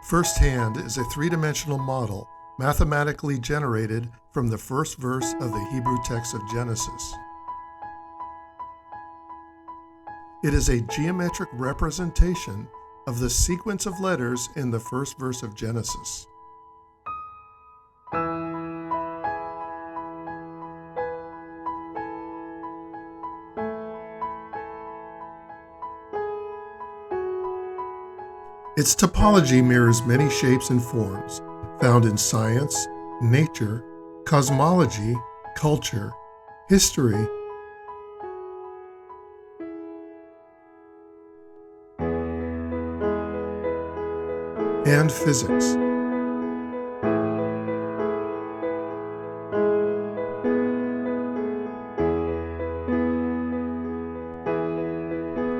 First hand is a three-dimensional model mathematically generated from the first verse of the Hebrew text of Genesis. It is a geometric representation of the sequence of letters in the first verse of Genesis. Its topology mirrors many shapes and forms found in science, nature, cosmology, culture, history, and physics.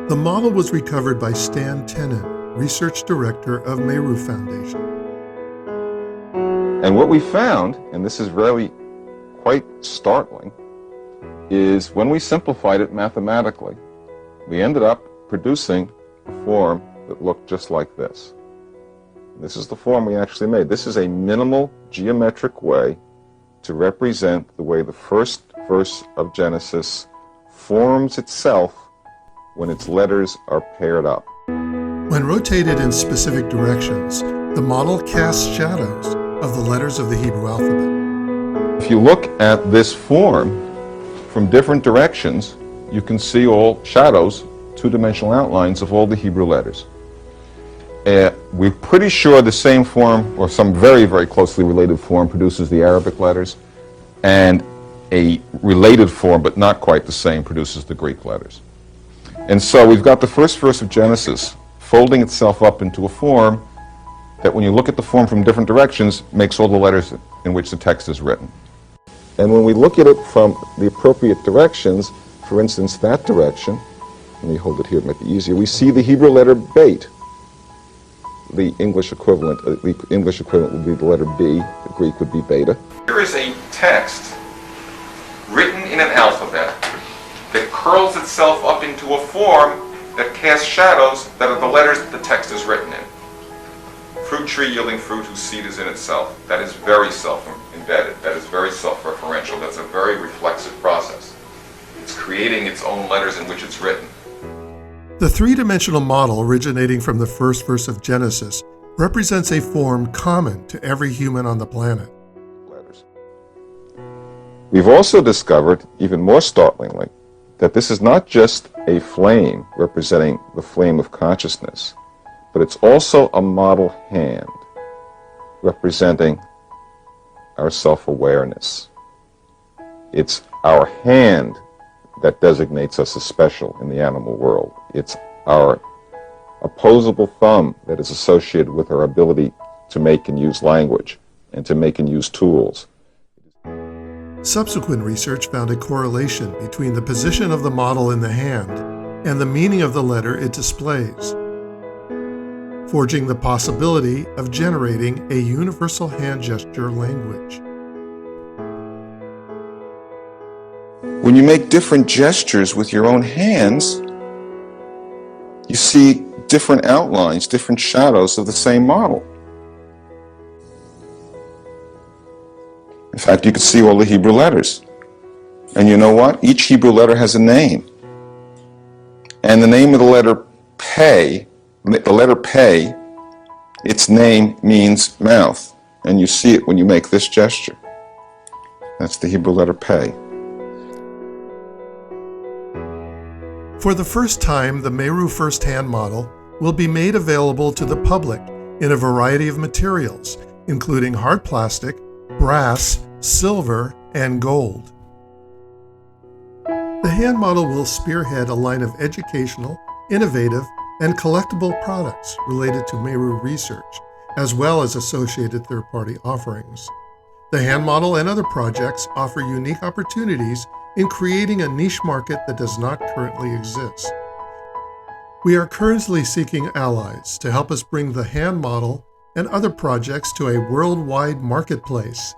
The model was recovered by Stan Tenen, Research Director of Meru Foundation. And what we found, and this is really quite startling, is when we simplified it mathematically, we ended up producing a form that looked just like this. This is the form we actually made. This is a minimal geometric way to represent the way the first verse of Genesis forms itself when its letters are paired up. When rotated in specific directions, the model casts shadows of the letters of the Hebrew alphabet. If you look at this form from different directions, you can see all shadows, two-dimensional outlines of all the Hebrew letters. We're pretty sure the same form, or some very, very closely related form, produces the Arabic letters, and a related form, but not quite the same, produces the Greek letters. And so we've got the first verse of Genesis folding itself up into a form that, when you look at the form from different directions, makes all the letters in which the text is written. And when we look at it from the appropriate directions, for instance, that direction, let me hold it here, it might be easier, we see the Hebrew letter bait. The English equivalent would be the letter B, the Greek would be beta. Here is a text written in an alphabet that curls itself up into a form that casts shadows that are the letters that the text is written in. Fruit tree yielding fruit whose seed is in itself. That is very self-embedded. That is very self-referential. That's a very reflexive process. It's creating its own letters in which it's written. The three-dimensional model originating from the first verse of Genesis represents a form common to every human on the planet. Letters. We've also discovered, even more startlingly, that this is not just a flame representing the flame of consciousness, but it's also a model hand representing our self-awareness. It's our hand that designates us as special in the animal world. It's our opposable thumb that is associated with our ability to make and use language and to make and use tools. Subsequent research found a correlation between the position of the model in the hand and the meaning of the letter it displays, forging the possibility of generating a universal hand gesture language. When you make different gestures with your own hands, you see different outlines, different shadows of the same model. In fact, you can see all the Hebrew letters. And you know what? Each Hebrew letter has a name. And the name of the letter Pei, its name means mouth. And you see it when you make this gesture. That's the Hebrew letter Pei. For the first time, the Meru first-hand model will be made available to the public in a variety of materials, including hard plastic, brass, silver, and gold. The hand model will spearhead a line of educational, innovative, and collectible products related to Meru research, as well as associated third-party offerings. The hand model and other projects offer unique opportunities in creating a niche market that does not currently exist. We are currently seeking allies to help us bring the hand model and other projects to a worldwide marketplace.